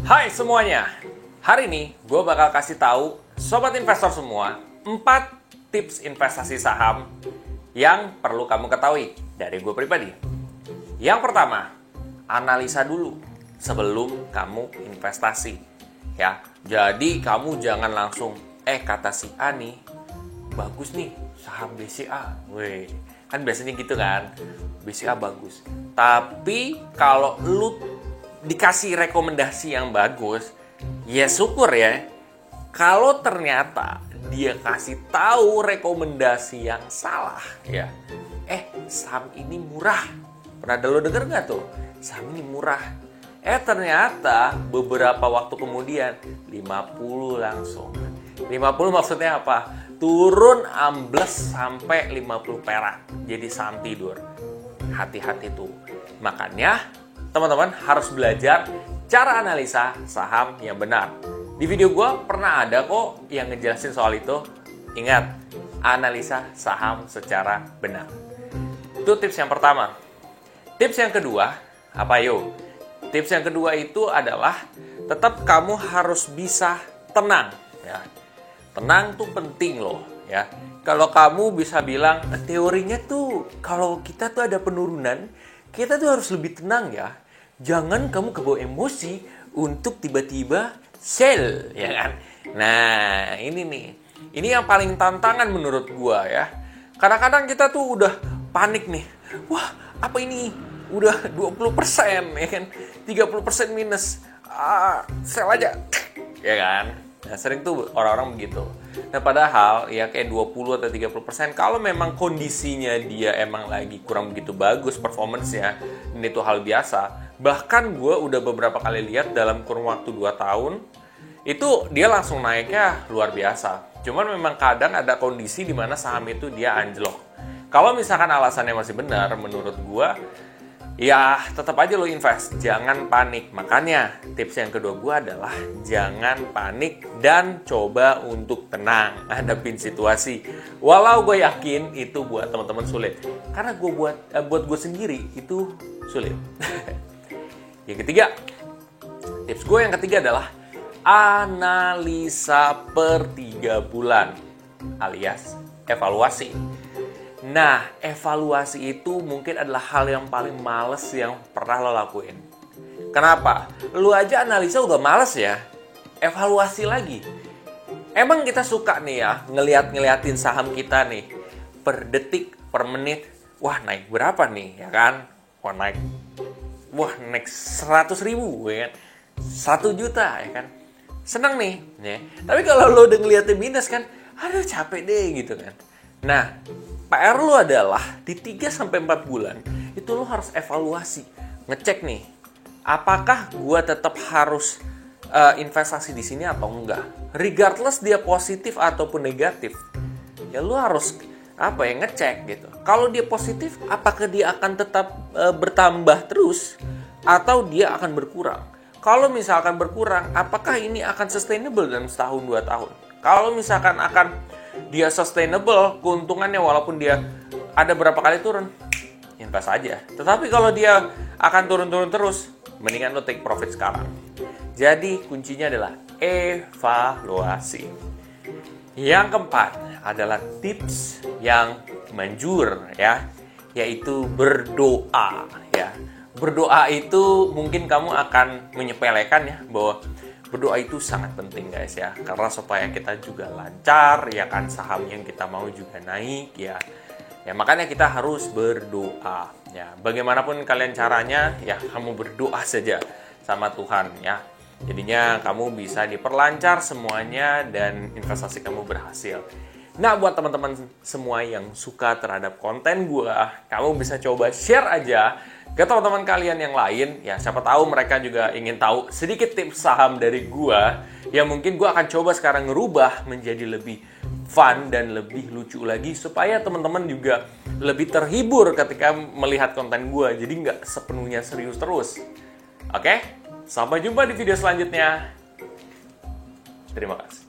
Hai semuanya, hari ini gue bakal kasih tahu sobat investor semua 4 tips investasi saham yang perlu kamu ketahui dari gue pribadi. Yang pertama, analisa dulu sebelum kamu investasi. Ya, jadi kamu jangan langsung kata si A nih bagus nih saham BCA. Weh, kan biasanya gitu kan, BCA bagus. Tapi kalau lu dikasih rekomendasi yang bagus, ya syukur ya. Kalau ternyata dia kasih tahu rekomendasi yang salah, ya, saham ini murah. Pernah lo denger nggak tuh? Saham ini murah. Ternyata beberapa waktu kemudian 50 langsung. 50 maksudnya apa? Turun ambles sampai 50 perak. Jadi saham tidur. Hati-hati tuh. Makanya teman-teman harus belajar cara analisa saham yang benar. Di video gue pernah ada kok yang ngejelasin soal itu. Ingat, analisa saham secara benar. Itu tips yang pertama. Tips yang kedua, apa yuk? Tips yang kedua itu adalah tetap kamu harus bisa tenang. Ya. Tenang tuh penting loh. Ya. Kalau kamu bisa bilang, teorinya tuh kalau kita tuh ada penurunan, kita tuh harus lebih tenang ya. Jangan kamu kebawa emosi untuk tiba-tiba sell, ya kan? Nah, ini nih. Ini yang paling tantangan menurut gua ya. Kadang-kadang kita tuh udah panik nih. Wah, apa ini? Udah 20% ya kan? 30% minus. Sell aja. Ya kan? Nah, sering tuh orang-orang begitu. Nah, padahal ya kayak 20 atau 30% kalau memang kondisinya dia emang lagi kurang begitu bagus performance-nya, dan itu hal biasa. Bahkan gue udah beberapa kali lihat dalam kurun waktu 2 tahun, itu dia langsung naiknya luar biasa. Cuman memang kadang ada kondisi di mana saham itu dia anjlok. Kalau misalkan alasannya masih benar, menurut gue, ya tetap aja lo invest, jangan panik. Makanya tips yang kedua gue adalah jangan panik dan coba untuk tenang hadapin situasi. Walau gue yakin itu buat teman-teman sulit, karena gue buat gue sendiri itu sulit. Yang ketiga, tips gue yang ketiga adalah analisa per 3 bulan alias evaluasi. Nah, evaluasi itu mungkin adalah hal yang paling males yang pernah lo lakuin. Kenapa? Lo aja analisa udah males ya, evaluasi lagi. Emang kita suka nih ya, ngeliatin saham kita nih, per detik, per menit, wah naik berapa nih, ya kan? Wah naik 100 ribu, ya kan? 1 juta, ya kan? Seneng nih, ya. Tapi kalau lo udah ngeliatin minus kan, aduh capek deh gitu kan. Nah, PR lo adalah di 3-4 bulan itu lo harus evaluasi, ngecek nih, apakah gue tetap harus investasi di sini atau enggak, regardless dia positif ataupun negatif, ya lo harus ngecek gitu. Kalau dia positif, apakah dia akan tetap bertambah terus atau dia akan berkurang? Kalau misalkan berkurang, apakah ini akan sustainable dalam setahun 2 tahun? Kalau misalkan akan dia sustainable, keuntungannya walaupun dia ada berapa kali turun, invest aja. Tetapi kalau dia akan turun-turun terus, mendingan lo take profit sekarang. Jadi kuncinya adalah evaluasi. Yang keempat adalah tips yang manjur ya, yaitu berdoa ya. Berdoa itu mungkin kamu akan menyepelekan ya, bahwa berdoa itu sangat penting guys ya, karena supaya kita juga lancar ya kan, saham yang kita mau juga naik ya. Ya makanya kita harus berdoa ya. Bagaimanapun kalian caranya ya, kamu berdoa saja sama Tuhan ya. Jadinya kamu bisa diperlancar semuanya dan investasi kamu berhasil. Nah, buat teman-teman semua yang suka terhadap konten gua, kamu bisa coba share aja ke teman-teman kalian yang lain ya, siapa tahu mereka juga ingin tahu sedikit tips saham dari gua yang mungkin gua akan coba sekarang ngerubah menjadi lebih fun dan lebih lucu lagi, supaya teman-teman juga lebih terhibur ketika melihat konten gua, jadi nggak sepenuhnya serius terus. Oke? Sampai jumpa di video selanjutnya. Terima kasih.